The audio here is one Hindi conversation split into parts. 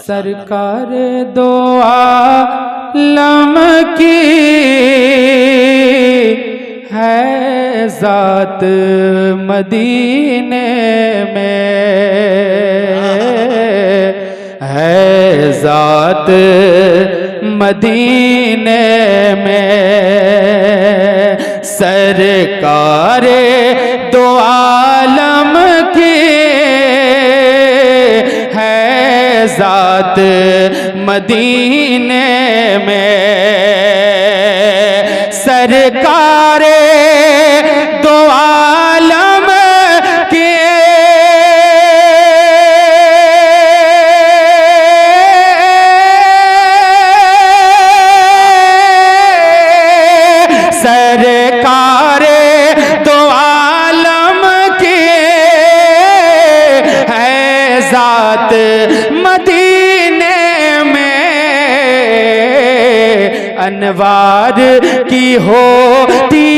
सरकार दो आलम की है ज़ात मदीने में, है ज़ात मदीने में। सरकार दो आलम की है ज़ात मदीने में। सरकार दो आलम के सरकार दो आलम के है ज़ात मदीने में। अनवार की होती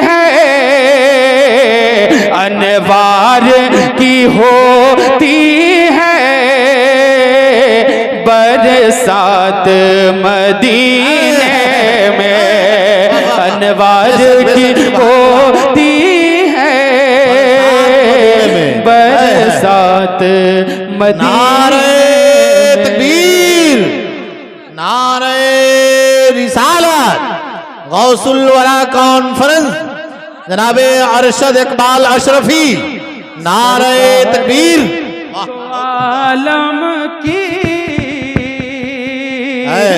है, अनवार की होती है बरसात मदीने में। अनवार की होती है बरसात मदीने। तकबीर, नारे रिसालत, गौसुल वरा कॉन्फ्रेंस जनाबे अरशद इकबाल अशरफी, नारे तकबीर। आलम की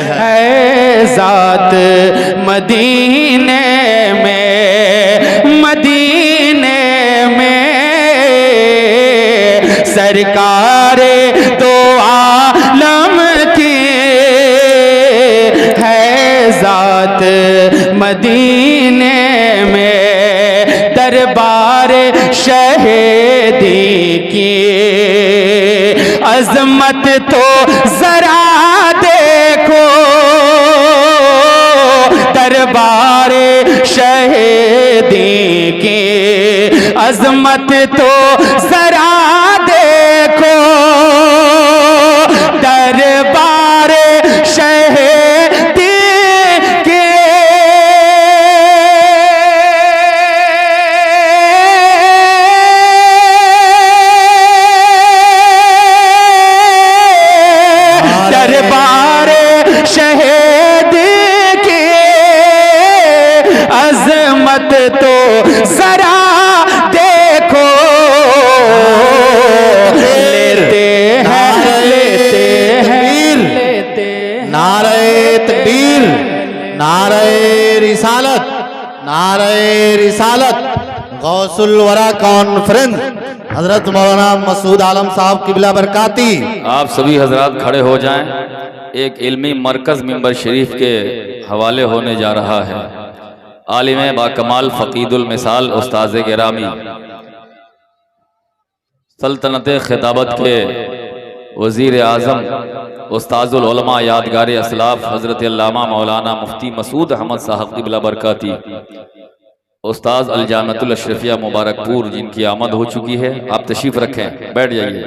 है ज़ात मदीने में, मदीने में। सरकार दो आलम की है ज़ात मदीने में। दरबार शहीदी की अज़मत तो जरा देखो, दरबार शहीदी की अज़मत तो जरा देखो। दरबार शहीदी के दरबार शहीद के अज़मत तो जरा देखो। लेते हैं, लेते हैं, लेते हैं। नारे तकबीर, नारे रिसालत, नारे रिसालत। गौसुल वरा कॉन्फ्रेंस हजरत मौलाना मसूद आलम साहब किबला बरकाती। आप सभी हजरात खड़े हो जाएं। एक इल्मी मरकज़ मिंबर शरीफ के हवाले होने जा रहा है। आलिम बाकमाल फ़कीदुल मिसाल उस्ताज़ गिरामी सल्तनत खिताबत के वज़ीर आज़म उस्ताज़ुल उलमा यादगार असलाफ़ हज़रत अल्लामा मौलाना मुफ्ती मसूद अहमद साहब क़िबला बरकाती, उस्ताज़ अल जामिअतुल अशरफिया मुबारकपुर, जिनकी आमद हो चुकी है। आप तशरीफ़ रखें, बैठ जाइए।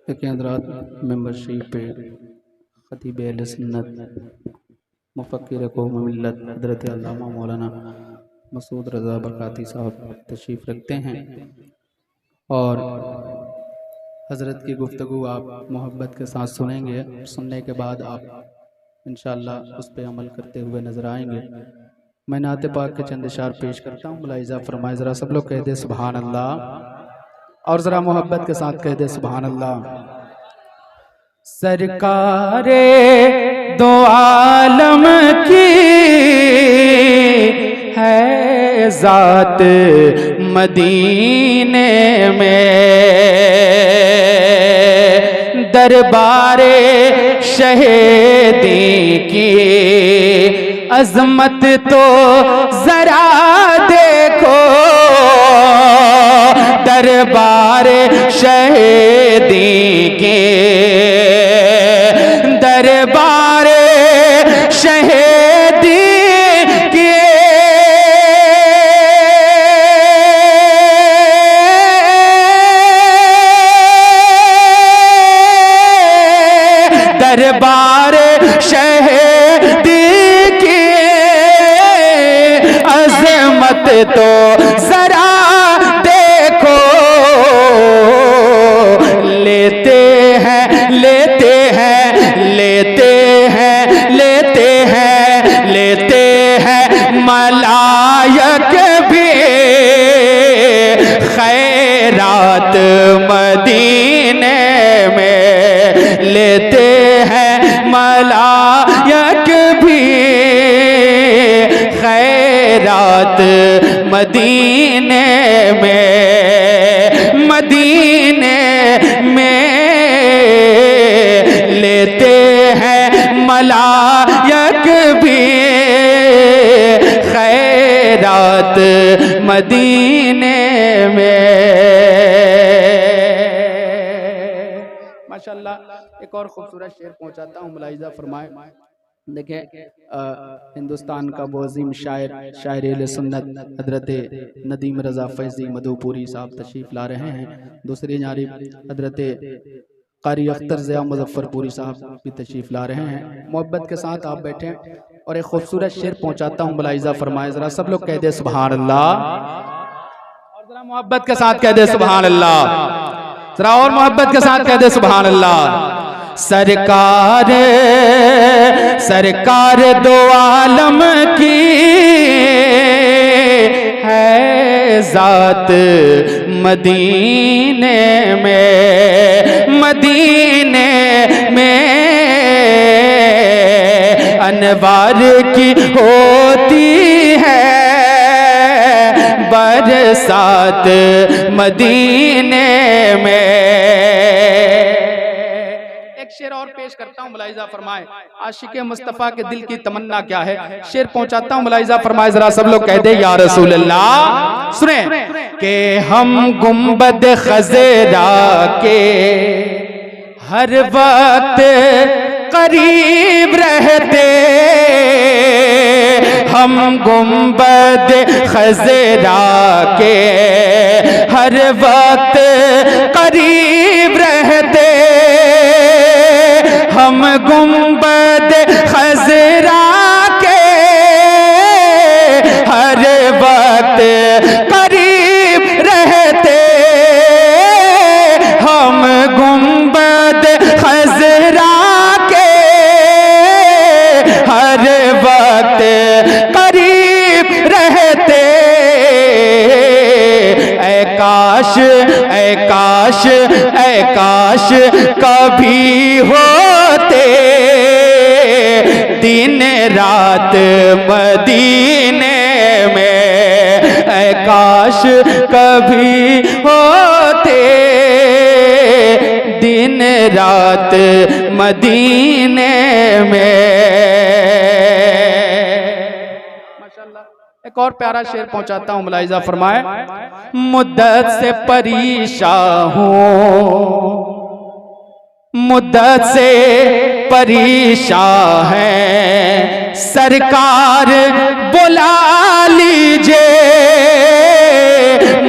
देखिए हज़रात, मेंबरशिप पे खतीब अहले सुन्नत मुफ़क्किर कौम मिल्लत हज़रत अल्लामा मौलाना मसूद रज़ा बरकाती साहब तशरीफ़ रखते हैं और हज़रत की गुफ्तगू आप मोहब्बत के साथ सुनेंगे। सुनने के बाद आप इंशाअल्लाह उस पर अमल करते हुए नज़र आएंगे। मैं नात पाक के चंद इशार पेश करता हूँ, मुलाहिज़ा फरमाए। ज़रा सब लोग कह दे सुभान अल्लाह और ज़रा मोहब्बत के साथ कह दे सुभान अल्लाह। सरकारे दो आलम की है ज़ात मदीने में। दरबारे शहीदी की अज़मत तो जरा देखो। दरबार शहीदी के दरबार शहीदी मदीने में, मदीने में लेते हैं मलायक भी खैरात मदीने में। माशाअल्लाह। एक और खूबसूरत शेर पहुंचाता हूँ, मुलाहिजा फरमाए। देखिए हिंदुस्तान का वो अजीम शायर, शायर सुन्नत हजरत नदीम रज़ा फैज़ी मधुपुरी साहब तशरीफ़ ला रहे हैं। दूसरी जानिब हजरत कारी अख्तर ज़िया मुज़फ़्फ़रपुरी साहब भी तशरीफ़ ला रहे हैं। मोहब्बत के साथ आप बैठें और एक खूबसूरत शेर पहुंचाता हूँ, मुलाहिजा फरमाए। ज़रा सब लोग कह दे सुभान अल्लाह, और ज़रा मोहब्बत के साथ कह दे सुभान अल्लाह, ज़रा और मोहब्बत के साथ कह दे सुभान अल्लाह। सरकार, सरकार दो आलम की है ज़ात मदीने में, मदीने में अनवार की होती है बरसात मदीने में। शेर और पेश करता हूँ, मुलाहिजा फरमाए। आशिक़े मुस्तफ़ा के दिल की तमन्ना क्या है, शेर पहुंचाता हूँ, मुलाहिजा फरमाए। जरा सब लोग कह दे या रसूल अल्लाह। सुने कि हम गुंबद खज़रा के हर वक्त करीब रहते, हम गुंबद खज़रा के हर वक्त करीब रहते, हम गुंबद खज़रा के हर वक्त करीब रहते, हम गुंबद खज़रा के हर वक्त करीब रहते। ऐ काश, ऐ काश, ऐ काश कभी होते दिन रात मदीने में, ऐ काश कभी होते दिन रात मदीने में। एक और प्यारा शेर पहुंचाता हूं, मुलाहिजा फरमाए। मुद्दत से परेशान हूं, मुद्दत से परेशान है, सरकार बुला लीजिए,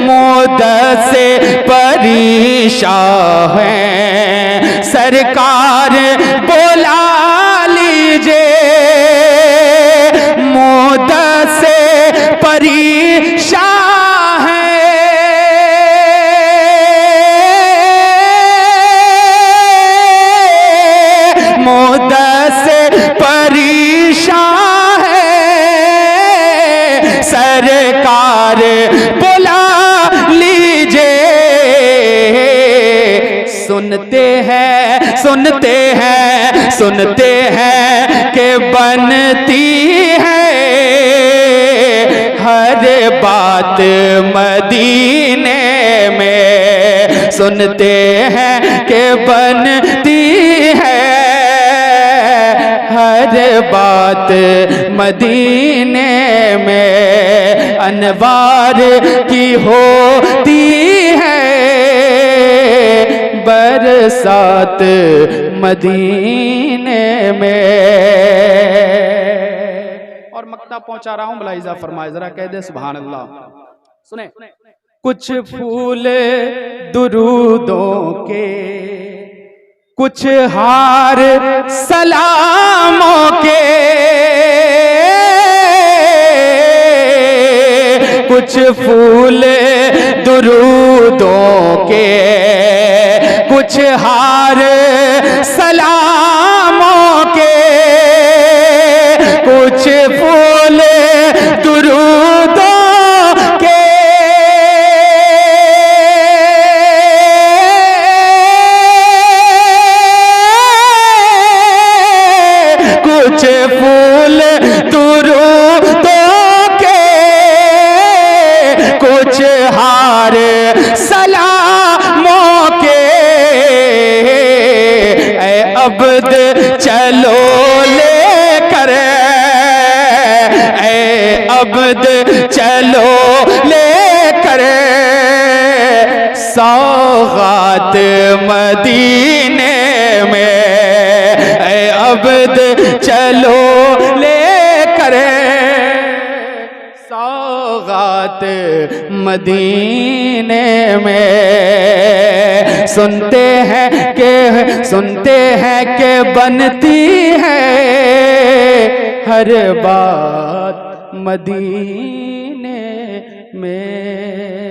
मुद्दत से परेशान है, सरकार बुला लीजिए, मुद्दत से परेशान मुद्दत से परेशान है, सरकार बुला लीजिए। सुनते हैं, सुनते हैं, सुनते हैं कि बनती है हर बात मदीने में, सुनते हैं कि बनती है हर बात मदीने में, अनवार की होती है बरसात मदीने में। और मक्ता पहुंचा रहा हूं, मुलाहिजा फरमाए। जरा कह दे सुभान अल्लाह। सुने, कुछ फूल दुरूदों के, कुछ हार सलामों के, कुछ फूल दुरूदों के, कुछ हार सलामों के, कुछ फूल दुरूदों के, कुछ फूल दुरूदों के अब्द चलो लेकर, ऐ अब्द चलो लेकर सौगात मदीने में, ऐ अब्द चलो लेकर सौगात मदीने में। सुनते हैं कि बनती है हर बात मदीने में।